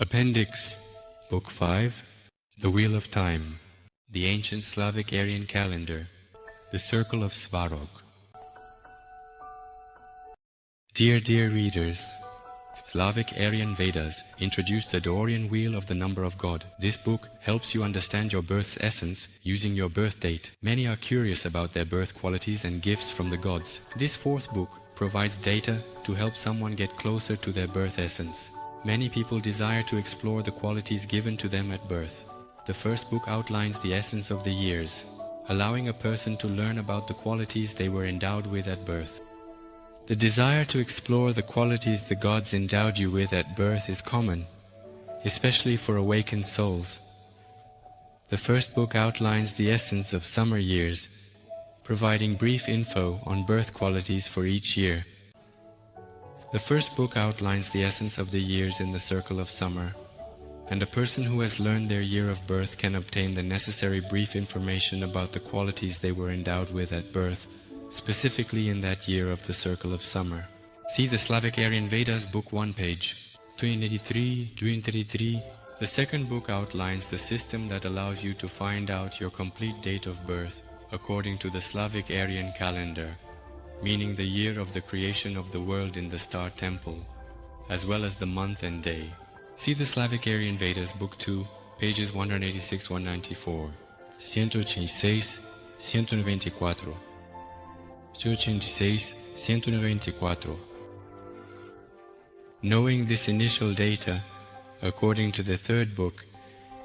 Appendix, Book 5, The Wheel of Time, the Ancient Slavic Aryan Calendar, the Circle of Svarog. Dear readers, Slavic Aryan Vedas introduced the Dorian Wheel of the Number of God. This book helps you understand your birth's essence using your birth date. Many are curious about their birth qualities and gifts from the gods. This fourth book provides data to help someone get closer to their birth essence. Many people desire to explore the qualities given to them at birth. The first book outlines the essence of the years, allowing a person to learn about the qualities they were endowed with at birth. The desire to explore the qualities the gods endowed you with at birth is common, especially for awakened souls. The first book outlines the essence of summer years, providing brief info on birth qualities for each year. The first book outlines the essence of the years in the circle of summer, and a person who has learned their year of birth can obtain the necessary brief information about the qualities they were endowed with at birth, specifically in that year of the circle of summer. See the Slavic Aryan Vedas, Book 1, page 283. The second book outlines the system that allows you to find out your complete date of birth according to the Slavic Aryan calendar, meaning the year of the creation of the world in the star temple, as well as the month and day. See the Slavic Aryan Vedas, Book 2, pages 186-194. 186, 194. 186, 194. Knowing this initial data, according to the third book,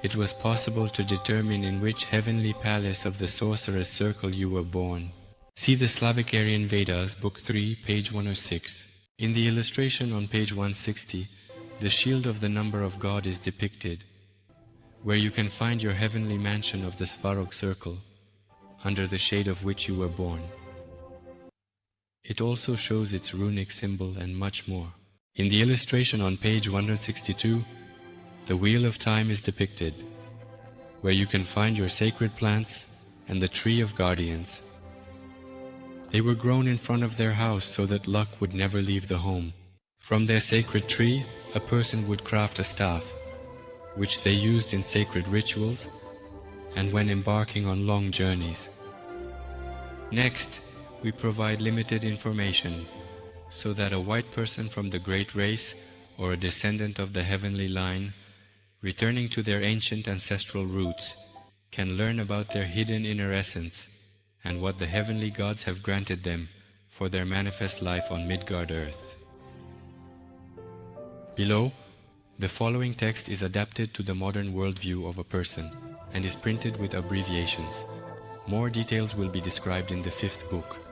it was possible to determine in which heavenly palace of the sorcerer's circle you were born. See the Slavic Aryan Vedas, Book 3, page 106. In the illustration on page 160, the shield of the number of God is depicted, where you can find your heavenly mansion of the Svarog circle, under the shade of which you were born. It also shows its runic symbol and much more. In the illustration on page 162, the Wheel of Time is depicted, where you can find your sacred plants and the Tree of Guardians. They were grown in front of their house so that luck would never leave the home. From their sacred tree, a person would craft a staff, which they used in sacred rituals and when embarking on long journeys. Next, we provide limited information so that a white person from the great race or a descendant of the heavenly line, returning to their ancient ancestral roots, can learn about their hidden inner essence and what the heavenly gods have granted them for their manifest life on Midgard earth. Below, the following text is adapted to the modern worldview of a person and is printed with abbreviations. More details will be described in the fifth book,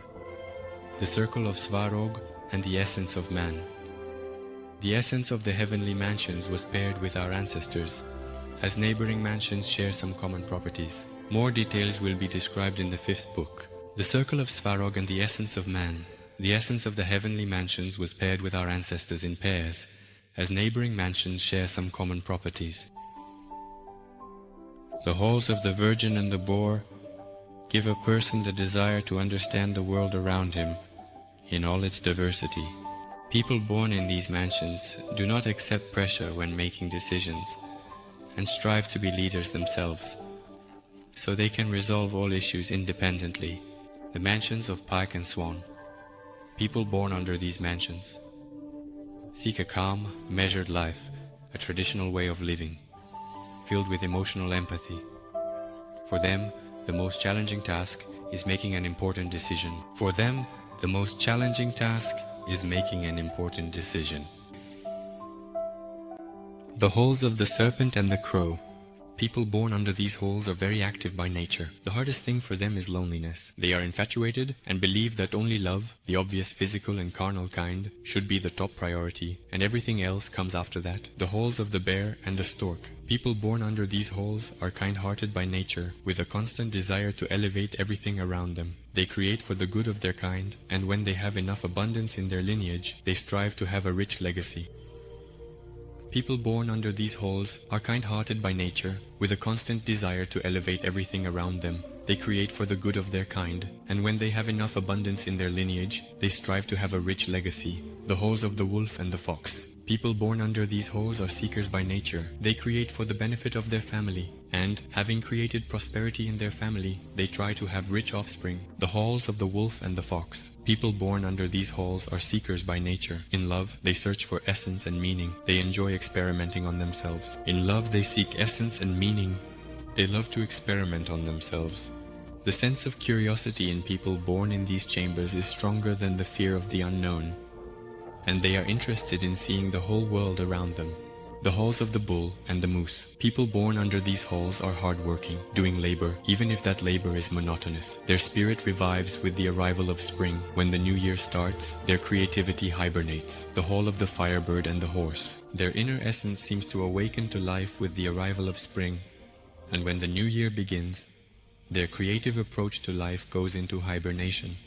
The Circle of Svarog and the Essence of Man. The essence of the heavenly mansions was paired with our ancestors, as neighboring mansions share some common properties. More details will be described in the fifth book, The Circle of Svarog and the Essence of Man. The essence of the heavenly mansions was paired with our ancestors in pairs, as neighboring mansions share some common properties. The halls of the Virgin and the Boar give a person the desire to understand the world around him in all its diversity. People born in these mansions do not accept pressure when making decisions and strive to be leaders themselves, so they can resolve all issues independently. The mansions of Pike and Swan. People born under these mansions seek a calm, measured life, a traditional way of living, filled with emotional empathy. For them, the most challenging task is making an important decision. The holes of the serpent and the crow. People born under these holes are very active by nature. The hardest thing for them is loneliness. They are infatuated and believe that only love, the obvious physical and carnal kind, should be the top priority, and everything else comes after that. The holes of the bear and the stork. People born under these holes are kind-hearted by nature, with a constant desire to elevate everything around them. They create for the good of their kind, and when they have enough abundance in their lineage, they strive to have a rich legacy. People born under these holes are kind-hearted by nature, with a constant desire to elevate everything around them. They create for the good of their kind, and when they have enough abundance in their lineage, they strive to have a rich legacy. The holes of the wolf and the fox. People born under these halls are seekers by nature. They create for the benefit of their family, and, having created prosperity in their family, they try to have rich offspring. The halls of the wolf and the fox. People born under these halls are seekers by nature. In love, they search for essence and meaning. They enjoy experimenting on themselves. In love, they seek essence and meaning. They love to experiment on themselves. The sense of curiosity in people born in these chambers is stronger than the fear of the unknown, and they are interested in seeing the whole world around them. The halls of the bull and the moose. People born under these halls are hard-working, doing labor, even if that labor is monotonous. Their spirit revives with the arrival of spring. When the new year starts, their creativity hibernates. The hall of the firebird and the horse. Their inner essence seems to awaken to life with the arrival of spring, and when the new year begins, their creative approach to life goes into hibernation.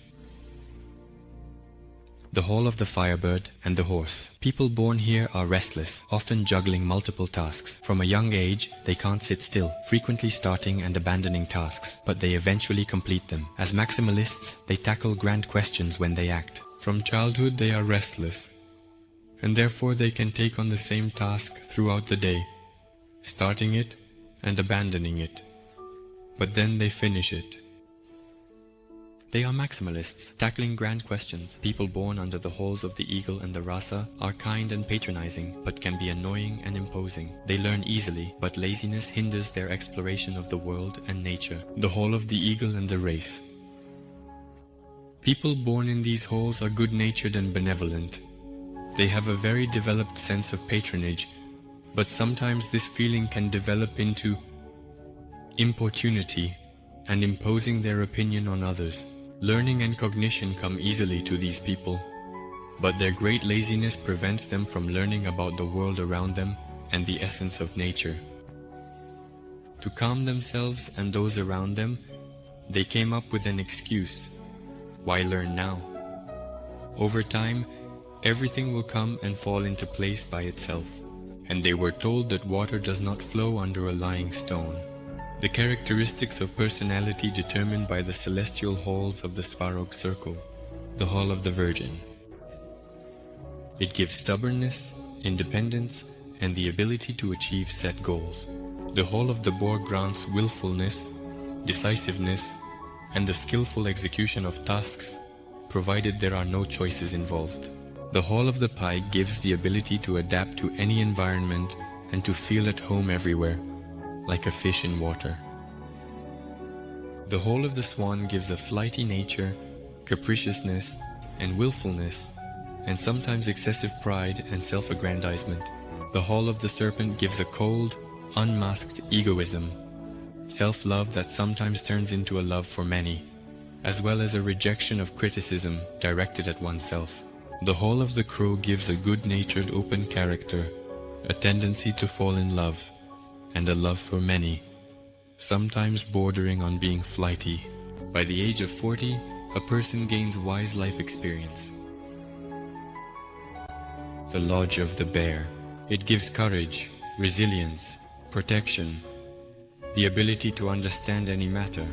The hall of the firebird and the horse. People born here are restless, often juggling multiple tasks. From a young age, they can't sit still, frequently starting and abandoning tasks, but they eventually complete them. As maximalists, they tackle grand questions when they act. From childhood, they are restless, and therefore they can take on the same task throughout the day, starting it and abandoning it, but then they finish it. They are maximalists, tackling grand questions. People born under the halls of the eagle and the rasa are kind and patronizing, but can be annoying and imposing. They learn easily, but laziness hinders their exploration of the world and nature. The hall of the eagle and the race. People born in these halls are good-natured and benevolent. They have a very developed sense of patronage, but sometimes this feeling can develop into importunity and imposing their opinion on others. Learning and cognition come easily to these people, but their great laziness prevents them from learning about the world around them and the essence of nature. To calm themselves and those around them, they came up with an excuse. Why learn now? Over time, everything will come and fall into place by itself, and they were told that water does not flow under a lying stone. The characteristics of personality determined by the celestial halls of the Svarog circle. The Hall of the Virgin. It gives stubbornness, independence, and the ability to achieve set goals. The Hall of the Boar grants willfulness, decisiveness, and the skillful execution of tasks, provided there are no choices involved. The Hall of the Pike gives the ability to adapt to any environment and to feel at home everywhere, like a fish in water. The Hall of the Swan gives a flighty nature, capriciousness, and willfulness, and sometimes excessive pride and self-aggrandizement. The Hall of the Serpent gives a cold, unmasked egoism, self-love that sometimes turns into a love for many, as well as a rejection of criticism directed at oneself. The Hall of the Crow gives a good-natured open character, a tendency to fall in love, and a love for many, sometimes bordering on being flighty. By the age of 40, a person gains wise life experience. The Lodge of the Bear. It gives courage, resilience, protection, the ability to understand any matter,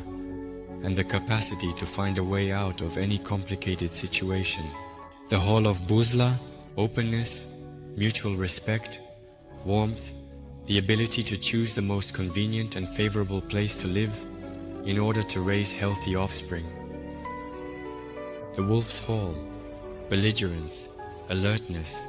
and the capacity to find a way out of any complicated situation. The Hall of Buzla. Openness, mutual respect, warmth, the ability to choose the most convenient and favorable place to live in order to raise healthy offspring. The Wolf's Hall. Belligerence, alertness,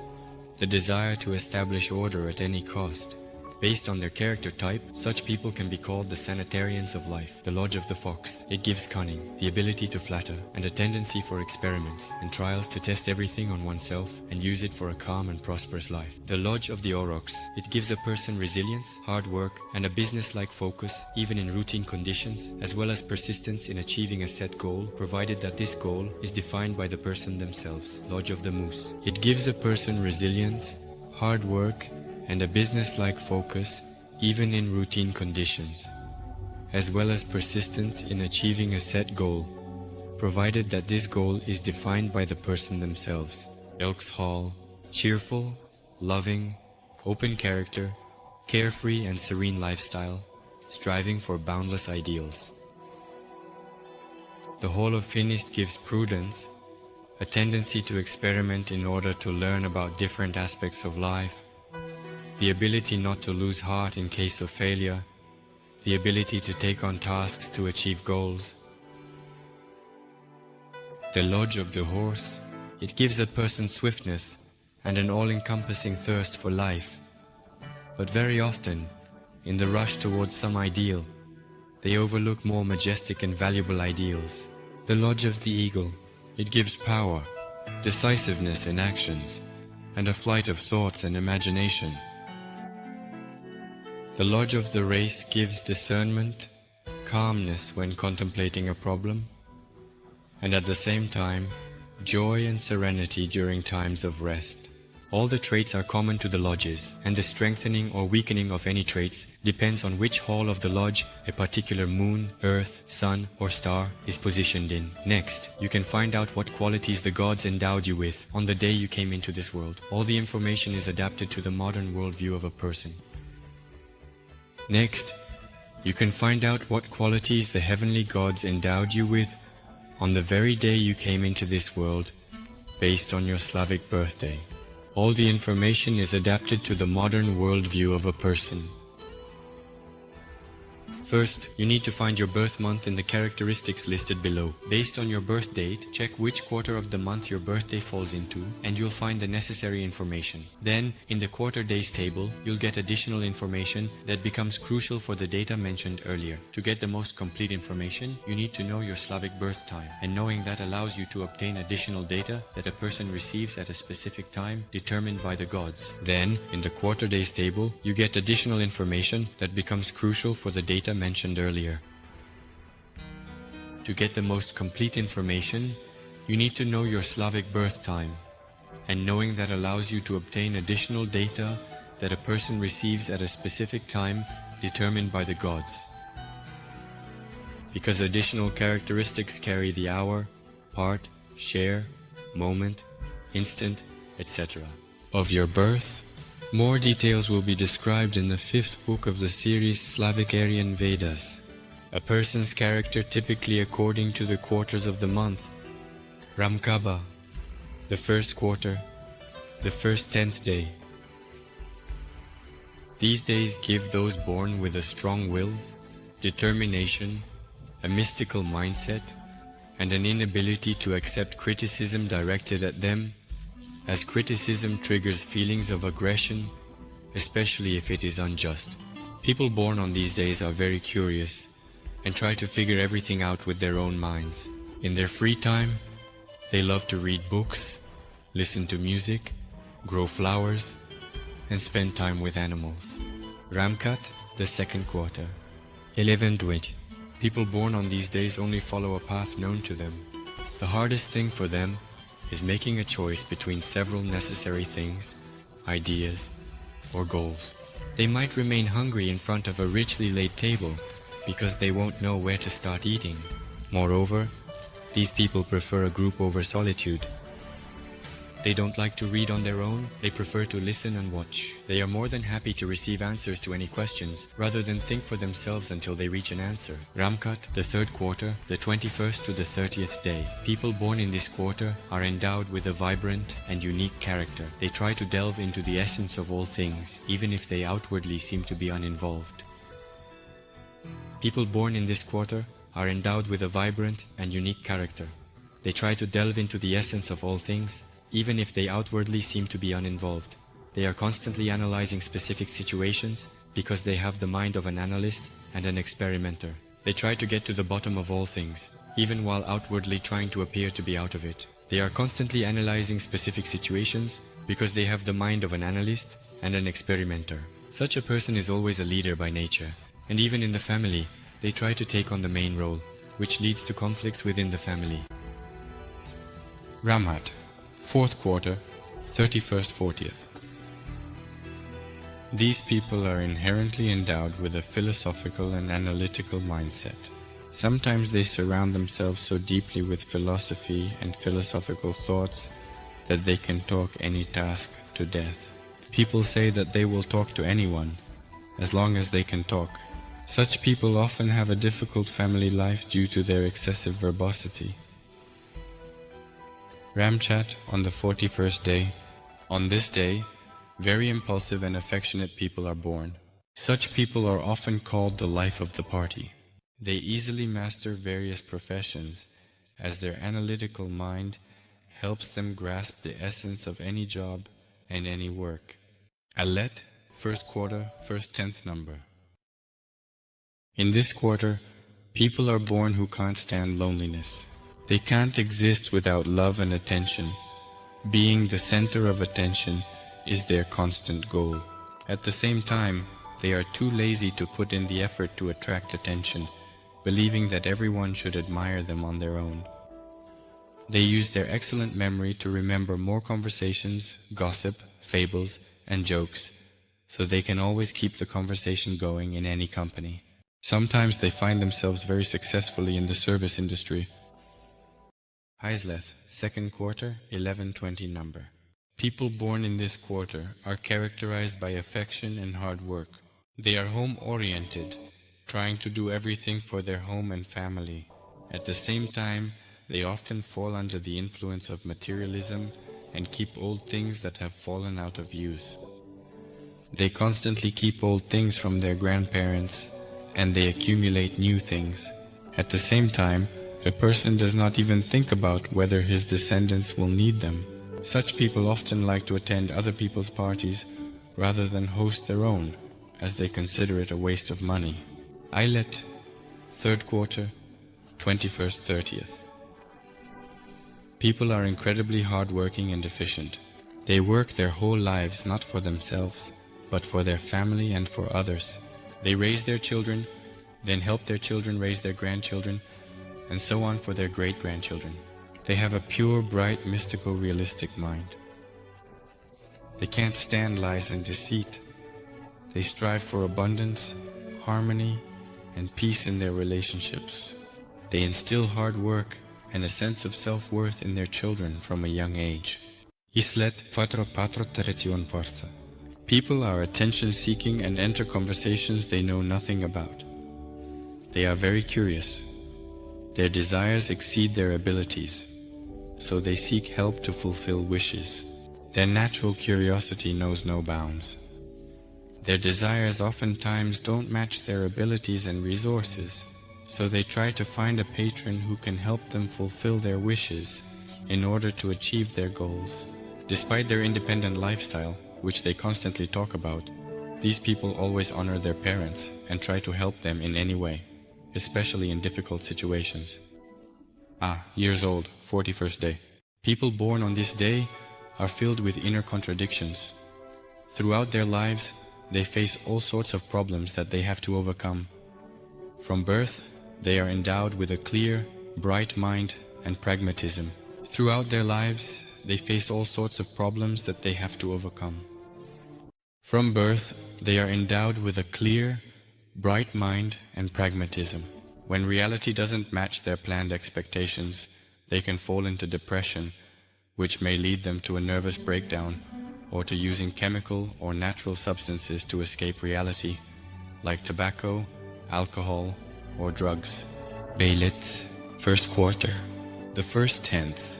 the desire to establish order at any cost. Based on their character type, such people can be called the sanitarians of life. The Lodge of the Fox. It gives cunning, the ability to flatter, and a tendency for experiments and trials to test everything on oneself and use it for a calm and prosperous life. The Lodge of the Aurochs. It gives a person resilience, hard work, and a business-like focus, even in routine conditions, as well as persistence in achieving a set goal, provided that this goal is defined by the person themselves. Lodge of the Moose. It gives a person resilience, hard work, and a business-like focus even in routine conditions, as well as persistence in achieving a set goal, provided that this goal is defined by the person themselves. Elk's Hall. Cheerful, loving, open character, carefree and serene lifestyle, striving for boundless ideals. The Hall of Finist gives prudence, a tendency to experiment in order to learn about different aspects of life, the ability not to lose heart in case of failure, the ability to take on tasks to achieve goals. The lodge of the horse, it gives a person swiftness and an all-encompassing thirst for life. But very often, in the rush towards some ideal, they overlook more majestic and valuable ideals. The lodge of the eagle, it gives power, decisiveness in actions, and a flight of thoughts and imagination. The lodge of the race gives discernment, calmness when contemplating a problem, and at the same time, joy and serenity during times of rest. All the traits are common to the lodges, and the strengthening or weakening of any traits depends on which hall of the lodge a particular moon, earth, sun, or star is positioned in. Next, you can find out what qualities the gods endowed you with on the day you came into this world. All the information is adapted to the modern worldview of a person. Next, you can find out what qualities the heavenly gods endowed you with on the very day you came into this world, based on your Slavic birthday. All the information is adapted to the modern worldview of a person. First, you need to find your birth month in the characteristics listed below. Based on your birth date, check which quarter of the month your birthday falls into, and you'll find the necessary information. Then, in the quarter days table, you'll get additional information that becomes crucial for the data mentioned earlier. To get the most complete information, you need to know your Slavic birth time, and knowing that allows you to obtain additional data that a person receives at a specific time determined by the gods. Then, in the quarter days table, you get additional information that becomes crucial for the data mentioned earlier. To get the most complete information, you need to know your Slavic birth time, and knowing that allows you to obtain additional data that a person receives at a specific time determined by the gods. Because additional characteristics carry the hour, part, share, moment, instant, etc. of your birth. More details will be described in the 5th book of the series Slavic Aryan Vedas. A person's character typically according to the quarters of the month. Ramkaba, the first quarter, the first 10th day. These days give those born with a strong will, determination, a mystical mindset, and an inability to accept criticism directed at them, as criticism triggers feelings of aggression, especially if it is unjust. People born on these days are very curious and try to figure everything out with their own minds. In their free time, they love to read books, listen to music, grow flowers, and spend time with animals. Ramkat, the second quarter. 11:20. People born on these days only follow a path known to them. The hardest thing for them is making a choice between several necessary things, ideas, or goals. They might remain hungry in front of a richly laid table because they won't know where to start eating. Moreover, these people prefer a group over solitude. They don't like to read on their own, they prefer to listen and watch. They are more than happy to receive answers to any questions, rather than think for themselves until they reach an answer. Ramkat, the third quarter, the 21st to the 30th day. People born in this quarter are endowed with a vibrant and unique character. They try to delve into the essence of all things, even if they outwardly seem to be uninvolved. People born in this quarter are endowed with a vibrant and unique character. They try to delve into the essence of all things, even if they outwardly seem to be uninvolved. They are constantly analyzing specific situations because they have the mind of an analyst and an experimenter. They try to get to the bottom of all things, even while outwardly trying to appear to be out of it. They are constantly analyzing specific situations because they have the mind of an analyst and an experimenter. Such a person is always a leader by nature, and even in the family, they try to take on the main role, which leads to conflicts within the family. Ramhat, fourth quarter, 31st, 40th. These people are inherently endowed with a philosophical and analytical mindset. Sometimes they surround themselves so deeply with philosophy and philosophical thoughts that they can talk any task to death. People say that they will talk to anyone, as long as they can talk. Such people often have a difficult family life due to their excessive verbosity. Ramchat on the 41st day. On this day, very impulsive and affectionate people are born. Such people are often called the life of the party. They easily master various professions, as their analytical mind helps them grasp the essence of any job and any work. Alet, first quarter, first 10th number. In this quarter, people are born who can't stand loneliness. They can't exist without love and attention. Being the center of attention is their constant goal. At the same time, they are too lazy to put in the effort to attract attention, believing that everyone should admire them on their own. They use their excellent memory to remember more conversations, gossip, fables, and jokes, so they can always keep the conversation going in any company. Sometimes they find themselves very successfully in the service industry. Hisleth, second quarter, 1120 number. People born in this quarter are characterized by affection and hard work. They are home-oriented, trying to do everything for their home and family. At the same time, they often fall under the influence of materialism and keep old things that have fallen out of use. They constantly keep old things from their grandparents, and they accumulate new things. At the same time, a person does not even think about whether his descendants will need them. Such people often like to attend other people's parties rather than host their own, as they consider it a waste of money. Ailet, third quarter, 21st, 30th. People are incredibly hardworking and efficient. They work their whole lives not for themselves, but for their family and for others. They raise their children, then help their children raise their grandchildren, and so on for their great-grandchildren. They have a pure, bright, mystical, realistic mind. They can't stand lies and deceit. They strive for abundance, harmony, and peace in their relationships. They instill hard work and a sense of self-worth in their children from a young age. Islet fatro patro teretion forza. People are attention-seeking and enter conversations they know nothing about. They are very curious. Their desires exceed their abilities, so they seek help to fulfill wishes. Their natural curiosity knows no bounds. Their desires oftentimes don't match their abilities and resources, so they try to find a patron who can help them fulfill their wishes in order to achieve their goals. Despite their independent lifestyle, which they constantly talk about, these people always honor their parents and try to help them in any way, especially in difficult situations. Years old, 41st day. People born on this day are filled with inner contradictions. Throughout their lives, they face all sorts of problems that they have to overcome. From birth, they are endowed with a clear, bright mind and pragmatism. Throughout their lives, they face all sorts of problems that they have to overcome. From birth, they are endowed with a clear, bright mind and pragmatism. When reality doesn't match their planned expectations, they can fall into depression, which may lead them to a nervous breakdown or to using chemical or natural substances to escape reality, like tobacco, alcohol, or drugs. Beilit, first quarter, the first 10th.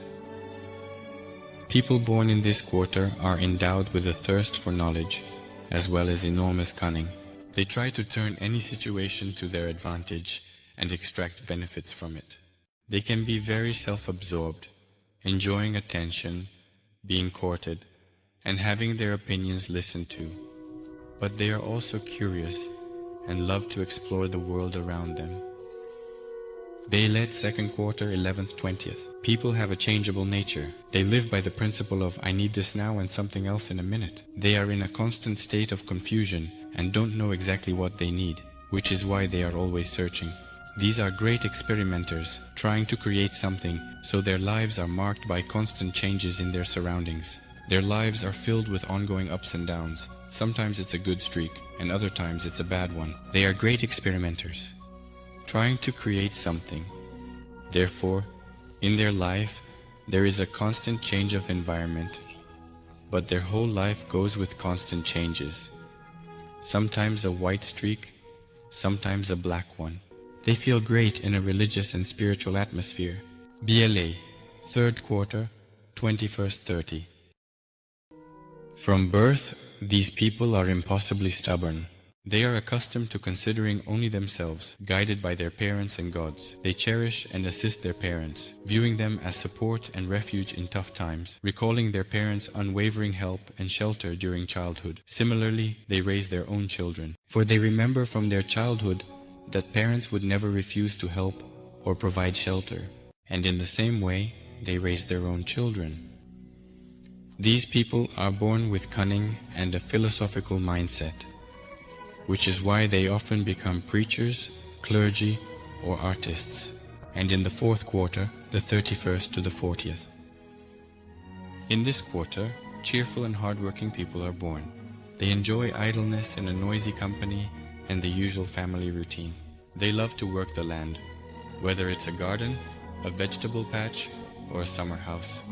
People born in this quarter are endowed with a thirst for knowledge, as well as enormous cunning. They try to turn any situation to their advantage and extract benefits from it. They can be very self-absorbed, enjoying attention, being courted, and having their opinions listened to. But they are also curious and love to explore the world around them. Beilet, second quarter, 11th, 20th. People have a changeable nature. They live by the principle of I need this now and something else in a minute. They are in a constant state of confusion and don't know exactly what they need, which is why they are always searching. These are great experimenters, trying to create something, so their lives are marked by constant changes in their surroundings. Their lives are filled with ongoing ups and downs. Sometimes it's a good streak, and other times it's a bad one. They are great experimenters, trying to create something. Therefore, in their life, there is a constant change of environment, but their whole life goes with constant changes. Sometimes a white streak, sometimes a black one. They feel great in a religious and spiritual atmosphere. BLA, third quarter, 21:30. From birth, these people are impossibly stubborn. They are accustomed to considering only themselves, guided by their parents and gods. They cherish and assist their parents, viewing them as support and refuge in tough times, recalling their parents' unwavering help and shelter during childhood. Similarly, they raise their own children, for they remember from their childhood that parents would never refuse to help or provide shelter, and in the same way, they raise their own children. These people are born with cunning and a philosophical mindset, which is why they often become preachers, clergy, or artists, and in the fourth quarter, the 31st to the 40th. In this quarter, cheerful and hardworking people are born. They enjoy idleness in a noisy company and the usual family routine. They love to work the land, whether it's a garden, a vegetable patch, or a summer house,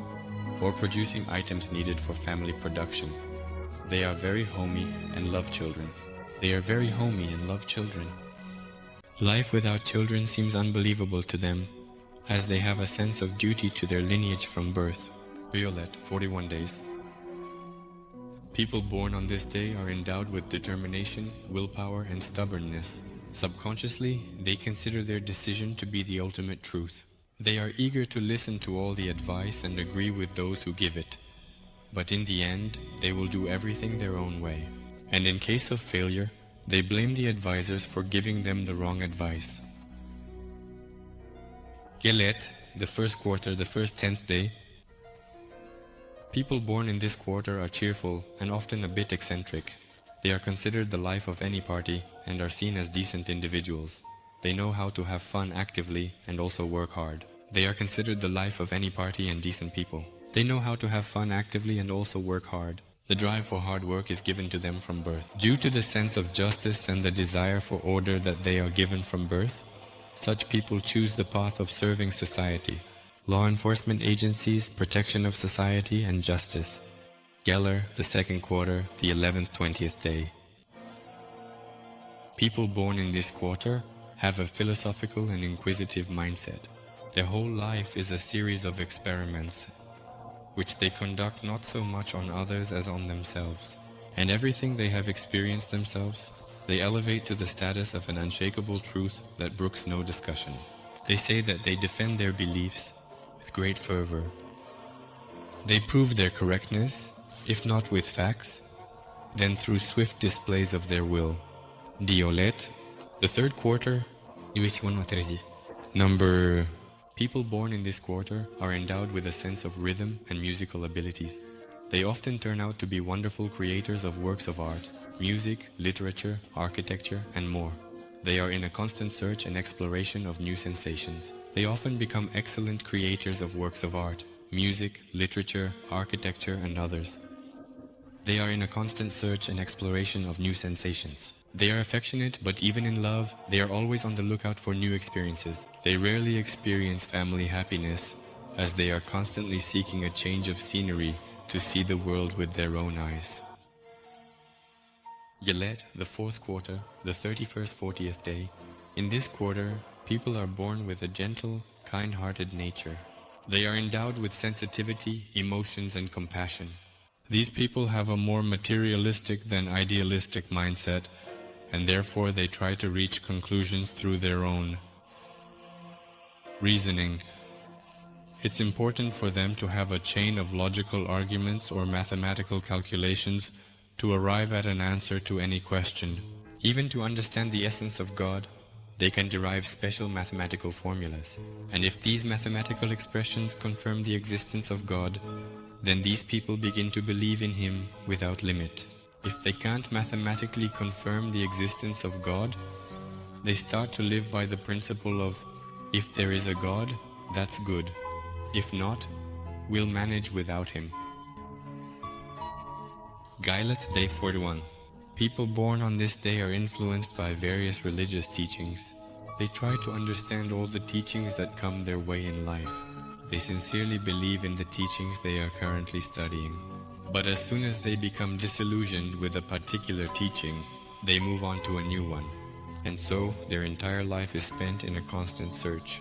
or producing items needed for family production. They are very homey and love children. Life without children seems unbelievable to them, as they have a sense of duty to their lineage from birth. Krugolet, 41 days. People born on this day are endowed with determination, willpower, and stubbornness. Subconsciously, they consider their decision to be the ultimate truth. They are eager to listen to all the advice and agree with those who give it. But in the end, they will do everything their own way. And in case of failure, they blame the advisors for giving them the wrong advice. Gelet, the first quarter, the first 10th day. People born in this quarter are cheerful and often a bit eccentric. They are considered the life of any party and are seen as decent individuals. They know how to have fun actively and also work hard. They are considered the life of any party and decent people. They know how to have fun actively and also work hard. The drive for hard work is given to them from birth. Due to the sense of justice and the desire for order that they are given from birth, such people choose the path of serving society, law enforcement agencies, protection of society, and justice. Geller, the second quarter, the 11th, 20th day. People born in this quarter have a philosophical and inquisitive mindset. Their whole life is a series of experiments, which they conduct not so much on others as on themselves. And everything they have experienced themselves, they elevate to the status of an unshakable truth that brooks no discussion. They say that they defend their beliefs with great fervor. They prove their correctness, if not with facts, then through swift displays of their will. Diolet, the third quarter, number. People born in this quarter are endowed with a sense of rhythm and musical abilities. They often turn out to be wonderful creators of works of art, music, literature, architecture, and more. They are in a constant search and exploration of new sensations. They often become excellent creators of works of art, music, literature, architecture, and others. They are in a constant search and exploration of new sensations. They are affectionate, but even in love, they are always on the lookout for new experiences. They rarely experience family happiness, as they are constantly seeking a change of scenery to see the world with their own eyes. Gelet, the fourth quarter, the 31st, 40th day. In this quarter, people are born with a gentle, kind-hearted nature. They are endowed with sensitivity, emotions, and compassion. These people have a more materialistic than idealistic mindset, and therefore they try to reach conclusions through their own reasoning. It's important for them to have a chain of logical arguments or mathematical calculations to arrive at an answer to any question. Even to understand the essence of God, they can derive special mathematical formulas. And if these mathematical expressions confirm the existence of God, then these people begin to believe in Him without limit. If they can't mathematically confirm the existence of God, they start to live by the principle of, if there is a God, that's good. If not, we'll manage without Him. Gailet, day 41. People born on this day are influenced by various religious teachings. They try to understand all the teachings that come their way in life. They sincerely believe in the teachings they are currently studying. But as soon as they become disillusioned with a particular teaching, they move on to a new one. And so their entire life is spent in a constant search.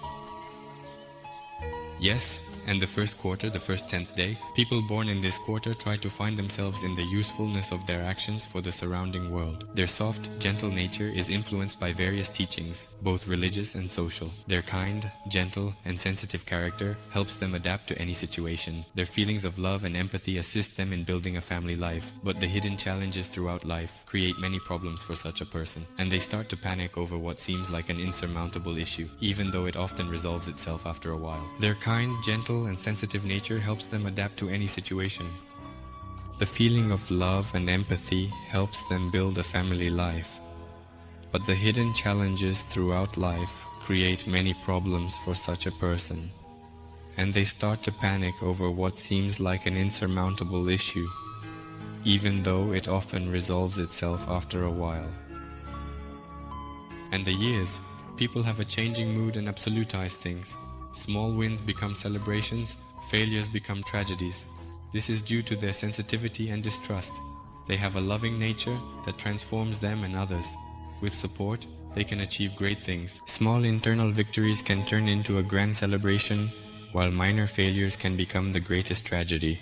Yes, and the first quarter, the first 10th day, people born in this quarter try to find themselves in the usefulness of their actions for the surrounding world. Their soft, gentle nature is influenced by various teachings, both religious and social. Their kind, gentle, and sensitive character helps them adapt to any situation. Their feelings of love and empathy assist them in building a family life, but the hidden challenges throughout life create many problems for such a person, and they start to panic over what seems like an insurmountable issue, even though it often resolves itself after a while. Their kind, gentle, and sensitive nature helps them adapt to any situation. The feeling of love and empathy helps them build a family life, but the hidden challenges throughout life create many problems for such a person, and they start to panic over what seems like an insurmountable issue, even though it often resolves itself after a while. And the years, people have a changing mood and absolutize things. Small wins become celebrations, failures become tragedies. This is due to their sensitivity and distrust. They have a loving nature that transforms them and others. With support, they can achieve great things. Small internal victories can turn into a grand celebration, while minor failures can become the greatest tragedy.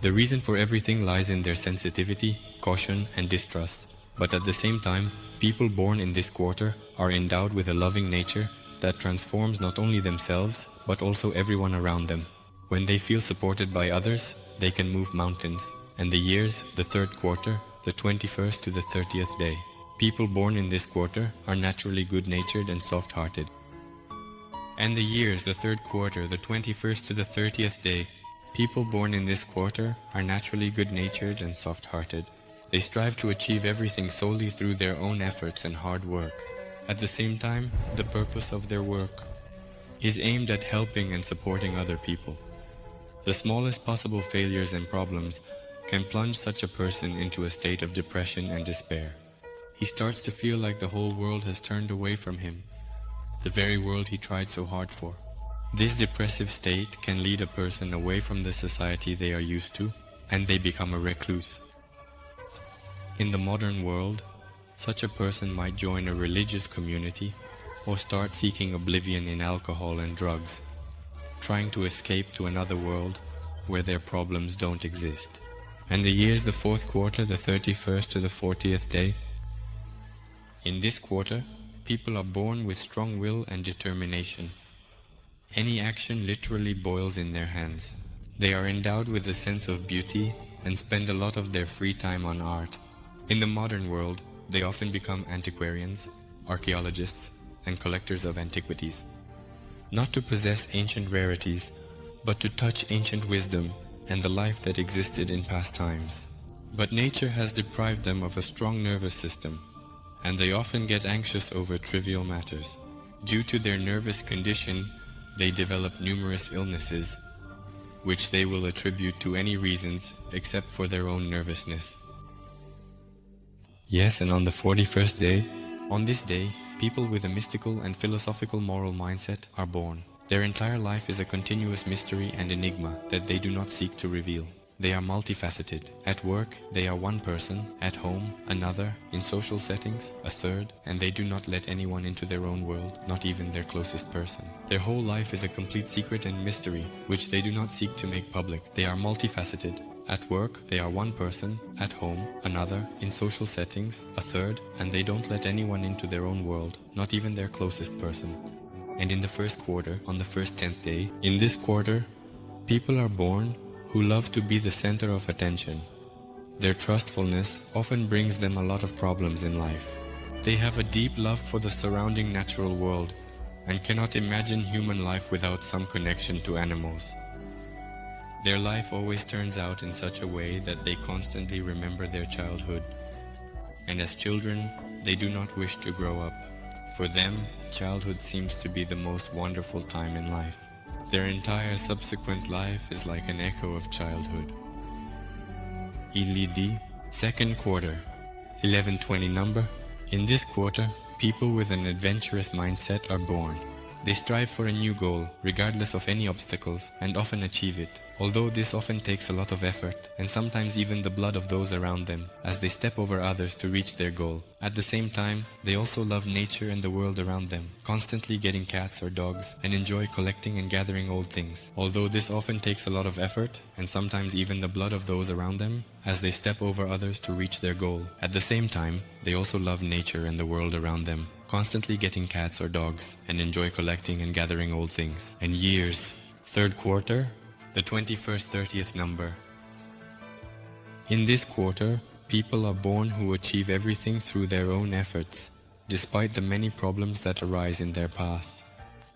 The reason for everything lies in their sensitivity, caution, and distrust. But at the same time, people born in this quarter are endowed with a loving nature that transforms not only themselves, but also everyone around them. When they feel supported by others, they can move mountains. And the years, the third quarter, the 21st to the 30th day. People born in this quarter are naturally good-natured and soft-hearted. And the years, the third quarter, the 21st to the 30th day. People born in this quarter are naturally good-natured and soft-hearted. They strive to achieve everything solely through their own efforts and hard work. At the same time, the purpose of their work is aimed at helping and supporting other people. The smallest possible failures and problems can plunge such a person into a state of depression and despair. He starts to feel like the whole world has turned away from him, the very world he tried so hard for. This depressive state can lead a person away from the society they are used to, and they become a recluse. In the modern world, such a person might join a religious community or start seeking oblivion in alcohol and drugs, trying to escape to another world where their problems don't exist. And the years, the fourth quarter, the 31st to the 40th day. In this quarter, people are born with strong will and determination. Any action literally boils in their hands. They are endowed with a sense of beauty and spend a lot of their free time on art. In the modern world, they often become antiquarians, archaeologists, and collectors of antiquities. Not to possess ancient rarities, but to touch ancient wisdom and the life that existed in past times. But nature has deprived them of a strong nervous system, and they often get anxious over trivial matters. Due to their nervous condition, they develop numerous illnesses, which they will attribute to any reasons except for their own nervousness. Yes, and on the 41st day, on this day, people with a mystical and philosophical moral mindset are born. Their entire life is a continuous mystery and enigma that they do not seek to reveal. They are multifaceted. At work, they are one person, at home, another, in social settings, a third, and they do not let anyone into their own world, not even their closest person. Their whole life is a complete secret and mystery, which they do not seek to make public. They are multifaceted. At work, they are one person, at home, another, in social settings, a third, and they don't let anyone into their own world, not even their closest person. And in the first quarter, on the first 10th day, in this quarter, people are born who love to be the center of attention. Their trustfulness often brings them a lot of problems in life. They have a deep love for the surrounding natural world and cannot imagine human life without some connection to animals. Their life always turns out in such a way that they constantly remember their childhood. And as children, they do not wish to grow up. For them, childhood seems to be the most wonderful time in life. Their entire subsequent life is like an echo of childhood. Yngliizm, second quarter, 1120 number. In this quarter, people with an adventurous mindset are born. They strive for a new goal, regardless of any obstacles, and often achieve it, although this often takes a lot of effort, and sometimes even the blood of those around them, as they step over others to reach their goal. At the same time, they also love nature and the world around them, constantly getting cats or dogs, and enjoy collecting and gathering old things, although this often takes a lot of effort, and sometimes even the blood of those around them, as they step over others to reach their goal. At the same time, they also love nature and the world around them, constantly getting cats or dogs, and enjoy collecting and gathering old things. And years. Third quarter, the 21st 30th number. In this quarter, people are born who achieve everything through their own efforts, despite the many problems that arise in their path.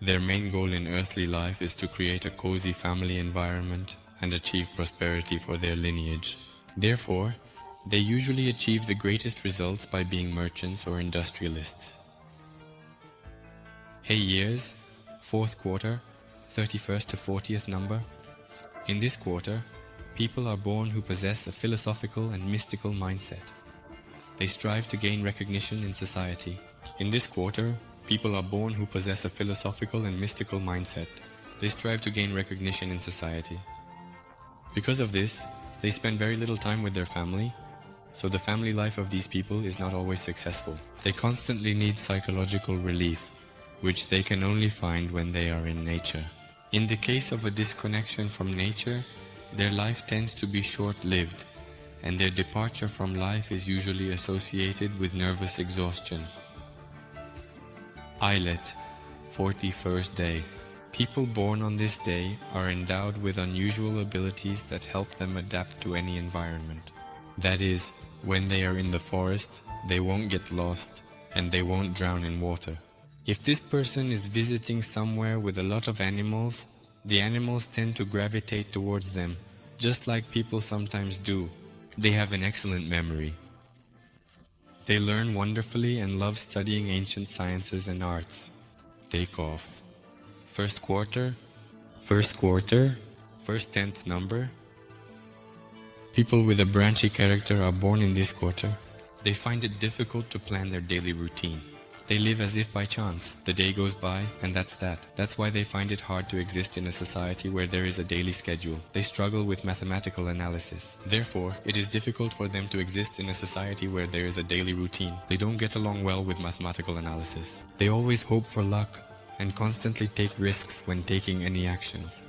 Their main goal in earthly life is to create a cozy family environment and achieve prosperity for their lineage. Therefore, they usually achieve the greatest results by being merchants or industrialists. Hey years, fourth quarter, 31st to 40th number. In this quarter, people are born who possess a philosophical and mystical mindset. They strive to gain recognition in society. In this quarter, people are born who possess a philosophical and mystical mindset. They strive to gain recognition in society. Because of this, they spend very little time with their family, so the family life of these people is not always successful. They constantly need psychological relief, which they can only find when they are in nature. In the case of a disconnection from nature, their life tends to be short-lived, and their departure from life is usually associated with nervous exhaustion. Eyelet, 41st day. People born on this day are endowed with unusual abilities that help them adapt to any environment. That is, when they are in the forest, they won't get lost, and they won't drown in water. If this person is visiting somewhere with a lot of animals, the animals tend to gravitate towards them, just like people sometimes do. They have an excellent memory. They learn wonderfully and love studying ancient sciences and arts. Take off. First quarter, first 10th number. People with a branchy character are born in this quarter. They find it difficult to plan their daily routine. They live as if by chance. The day goes by, and that's that. That's why they find it hard to exist in a society where there is a daily schedule. They struggle with mathematical analysis. Therefore, it is difficult for them to exist in a society where there is a daily routine. They don't get along well with mathematical analysis. They always hope for luck and constantly take risks when taking any actions.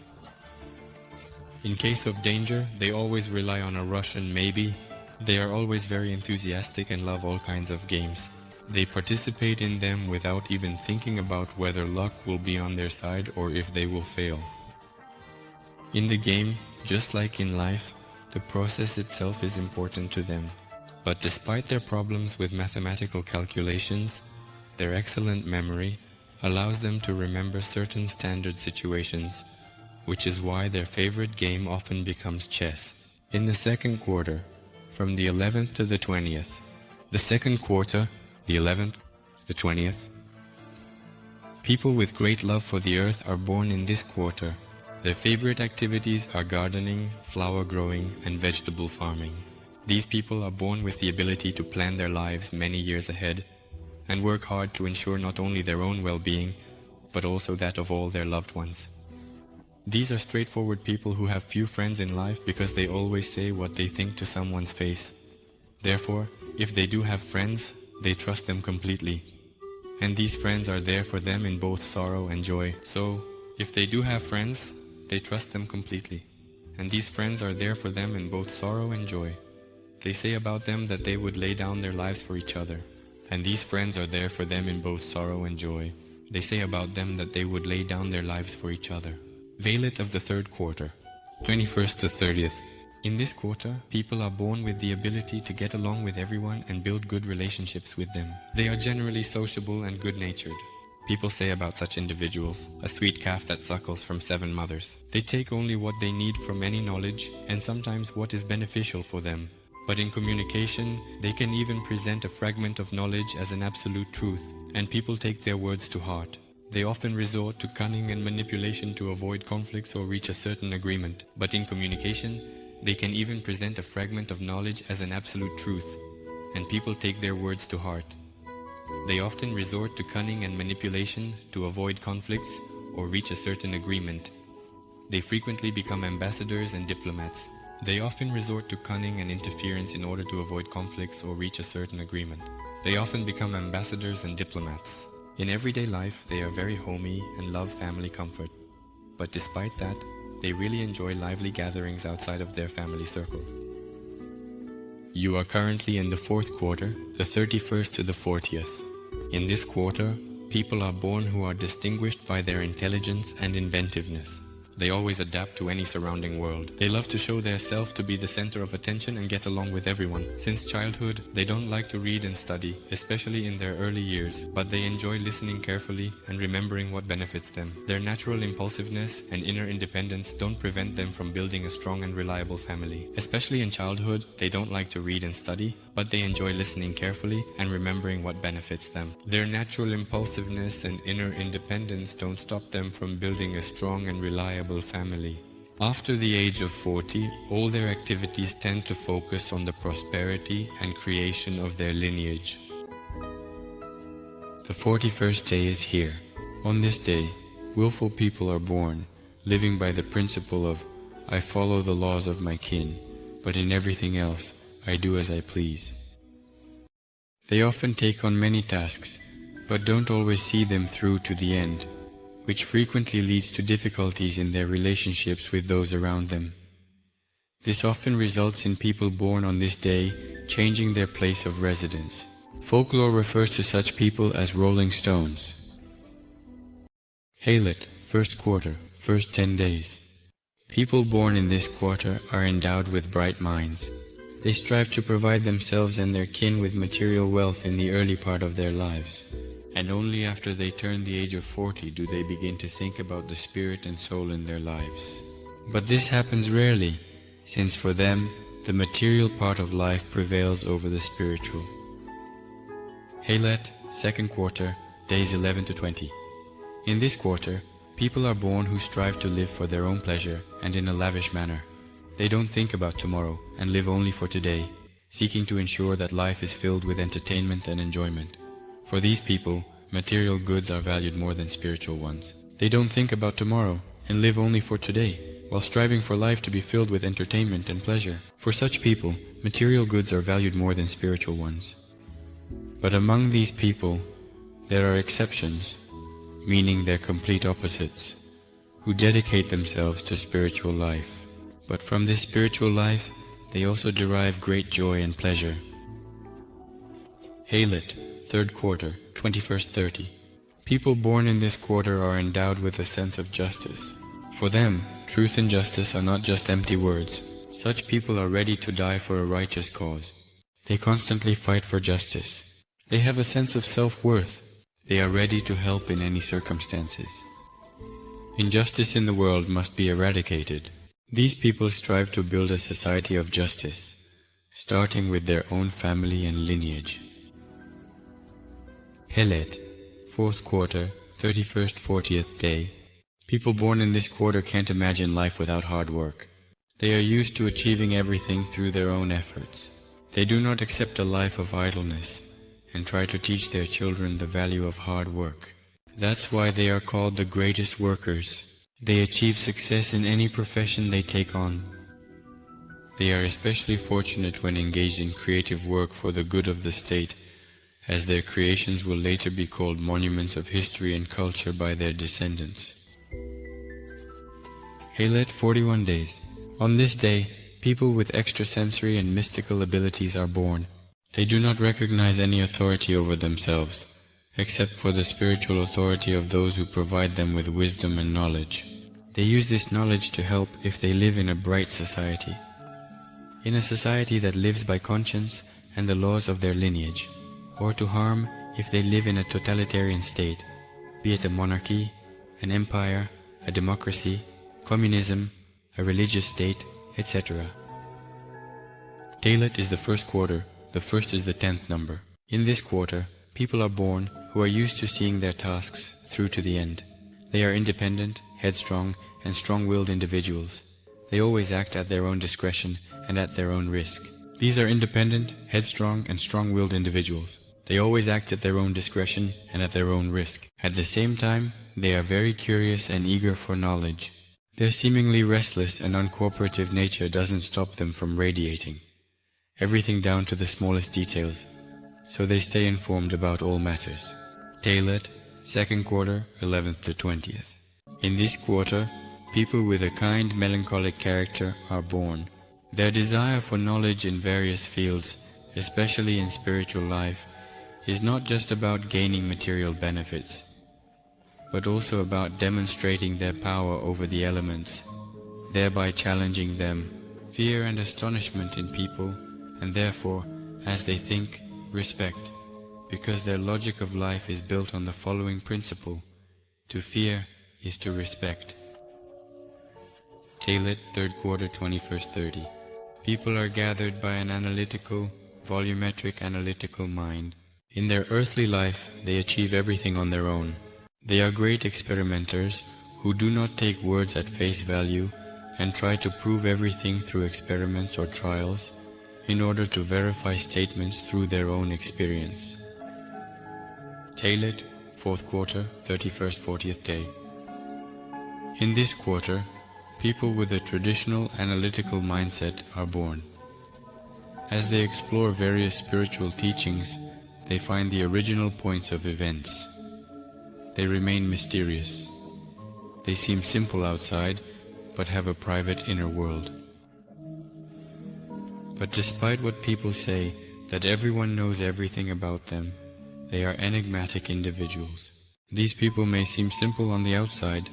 In case of danger, they always rely on a rush and maybe. They are always very enthusiastic and love all kinds of games. They participate in them without even thinking about whether luck will be on their side or if they will fail. In the game, just like in life, the process itself is important to them. But despite their problems with mathematical calculations, their excellent memory allows them to remember certain standard situations, which is why their favorite game often becomes chess. In the second quarter, from the 11th to the 20th, the second quarter, the 11th, the 20th. People with great love for the earth are born in this quarter. Their favorite activities are gardening, flower growing, and vegetable farming. These people are born with the ability to plan their lives many years ahead and work hard to ensure not only their own well-being, but also that of all their loved ones. These are straightforward people who have few friends in life because they always say what they think to someone's face. Therefore, if they do have friends, they trust them completely. And these friends are there for them in both sorrow and joy. So, if they do have friends, they trust them completely. And these friends are there for them in both sorrow and joy. They say about them that they would lay down their lives for each other. And these friends are there for them in both sorrow and joy. They say about them that they would lay down their lives for each other. Veilet of the third quarter, 21st to 30th. In this quarter, people are born with the ability to get along with everyone and build good relationships with them. They are generally sociable and good-natured. People say about such individuals, a sweet calf that suckles from 7 mothers. They take only what they need from any knowledge and sometimes what is beneficial for them. But in communication, they can even present a fragment of knowledge as an absolute truth, and people take their words to heart. They often resort to cunning and manipulation to avoid conflicts or reach a certain agreement. But in communication, they can even present a fragment of knowledge as an absolute truth, and people take their words to heart. They often resort to cunning and manipulation to avoid conflicts or reach a certain agreement. They frequently become ambassadors and diplomats. They often resort to cunning and interference in order to avoid conflicts or reach a certain agreement. They often become ambassadors and diplomats. In everyday life, they are very homey and love family comfort. But despite that, they really enjoy lively gatherings outside of their family circle. You are currently in the 4th quarter, the 31st to the 40th. In this quarter, people are born who are distinguished by their intelligence and inventiveness. They always adapt to any surrounding world. They love to show their self to be the center of attention and get along with everyone. Since childhood, they don't like to read and study, especially in their early years, but they enjoy listening carefully and remembering what benefits them. Their natural impulsiveness and inner independence don't prevent them from building a strong and reliable family. Especially in childhood, they don't like to read and study, but they enjoy listening carefully and remembering what benefits them. Their natural impulsiveness and inner independence don't stop them from building a strong and reliable family. After the age of 40, all their activities tend to focus on the prosperity and creation of their lineage. The 41st day is here. On this day, willful people are born, living by the principle of, I follow the laws of my kin, but in everything else, I do as I please. They often take on many tasks, but don't always see them through to the end, which frequently leads to difficulties in their relationships with those around them. This often results in people born on this day changing their place of residence. Folklore refers to such people as rolling stones. Halet, 1st quarter, first 10 days. People born in this quarter are endowed with bright minds. They strive to provide themselves and their kin with material wealth in the early part of their lives. And only after they turn the age of 40 do they begin to think about the spirit and soul in their lives. But this happens rarely, since for them, the material part of life prevails over the spiritual. Halet, 2nd quarter, days 11 to 20. In this quarter, people are born who strive to live for their own pleasure and in a lavish manner. They don't think about tomorrow and live only for today, seeking to ensure that life is filled with entertainment and enjoyment. For these people, material goods are valued more than spiritual ones. They don't think about tomorrow and live only for today, while striving for life to be filled with entertainment and pleasure. For such people, material goods are valued more than spiritual ones. But among these people, there are exceptions, meaning they're complete opposites, who dedicate themselves to spiritual life. But from this spiritual life, they also derive great joy and pleasure. Halet, 3rd quarter, 21st-30. People born in this quarter are endowed with a sense of justice. For them, truth and justice are not just empty words. Such people are ready to die for a righteous cause. They constantly fight for justice. They have a sense of self-worth. They are ready to help in any circumstances. Injustice in the world must be eradicated. These people strive to build a society of justice, starting with their own family and lineage. Helet, 4th quarter, 31st 40th day. People born in this quarter can't imagine life without hard work. They are used to achieving everything through their own efforts. They do not accept a life of idleness and try to teach their children the value of hard work. That's why they are called the greatest workers. They achieve success in any profession they take on. They are especially fortunate when engaged in creative work for the good of the state, as their creations will later be called monuments of history and culture by their descendants. Halet, 41 days. On this day, people with extrasensory and mystical abilities are born. They do not recognize any authority over themselves, except for the spiritual authority of those who provide them with wisdom and knowledge. They use this knowledge to help if they live in a bright society, in a society that lives by conscience and the laws of their lineage, or to harm if they live in a totalitarian state, be it a monarchy, an empire, a democracy, communism, a religious state, etc. Halet is the 1st quarter, the 1st is the 10th number. In this quarter, people are born who are used to seeing their tasks through to the end. They are independent, headstrong, and strong-willed individuals. They always act at their own discretion and at their own risk. These are independent, headstrong, and strong-willed individuals. They always act at their own discretion and at their own risk. At the same time, they are very curious and eager for knowledge. Their seemingly restless and uncooperative nature doesn't stop them from radiating everything down to the smallest details, so they stay informed about all matters. Taylor, 2nd quarter, 11th to 20th. In this quarter, people with a kind, melancholic character are born. Their desire for knowledge in various fields, especially in spiritual life, is not just about gaining material benefits, but also about demonstrating their power over the elements, thereby challenging them. Fear and astonishment in people, and therefore, as they think, respect, because their logic of life is built on the following principle: to fear is to respect. Taylor, 3rd quarter, 21st 30. People are gathered by an analytical, volumetric analytical mind. In their earthly life, they achieve everything on their own. They are great experimenters who do not take words at face value and try to prove everything through experiments or trials in order to verify statements through their own experience. Taylor, 4th quarter, 31st 40th day. In this quarter, people with a traditional analytical mindset are born. As they explore various spiritual teachings, they find the original points of events. They remain mysterious. They seem simple outside, but have a private inner world. But despite what people say, that everyone knows everything about them, they are enigmatic individuals. These people may seem simple on the outside,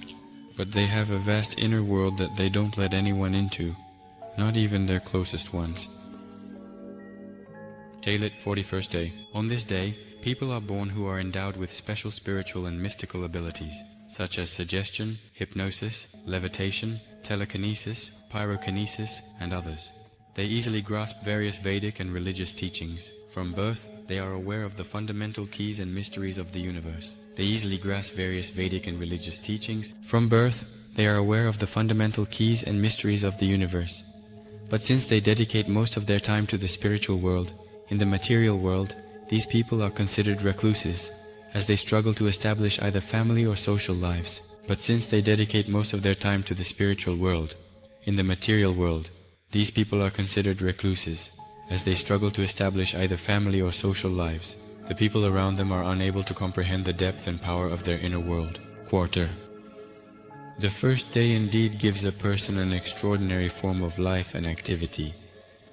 but they have a vast inner world that they don't let anyone into, not even their closest ones. Taylor, 41st day. On this day, people are born who are endowed with special spiritual and mystical abilities, such as suggestion, hypnosis, levitation, telekinesis, pyrokinesis, and others. They easily grasp various Vedic and religious teachings. From birth, they are aware of the fundamental keys and mysteries of the universe. They easily grasp various Vedic and religious teachings. From birth, they are aware of the fundamental keys and mysteries of the universe. But since they dedicate most of their time to the spiritual world, in the material world, these people are considered recluses, as they struggle to establish either family or social lives. But since they dedicate most of their time to the spiritual world, in the material world, these people are considered recluses, as they struggle to establish either family or social lives. The people around them are unable to comprehend the depth and power of their inner world. Quarter. The first day indeed gives a person an extraordinary form of life and activity,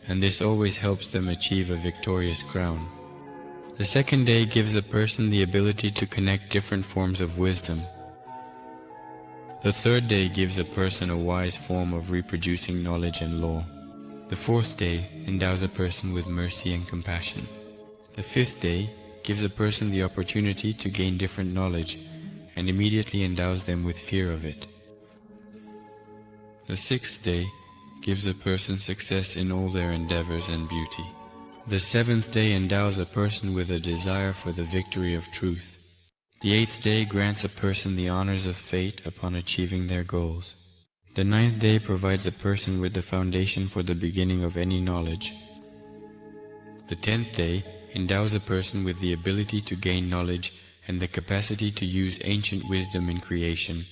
and this always helps them achieve a victorious crown. The second day gives a person the ability to connect different forms of wisdom. The third day gives a person a wise form of reproducing knowledge and law. The fourth day endows a person with mercy and compassion. The fifth day gives a person the opportunity to gain different knowledge and immediately endows them with fear of it. The sixth day gives a person success in all their endeavors and beauty. The seventh day endows a person with a desire for the victory of truth. The eighth day grants a person the honors of fate upon achieving their goals. The ninth day provides a person with the foundation for the beginning of any knowledge. The 10th day endows a person with the ability to gain knowledge and the capacity to use ancient wisdom in creation,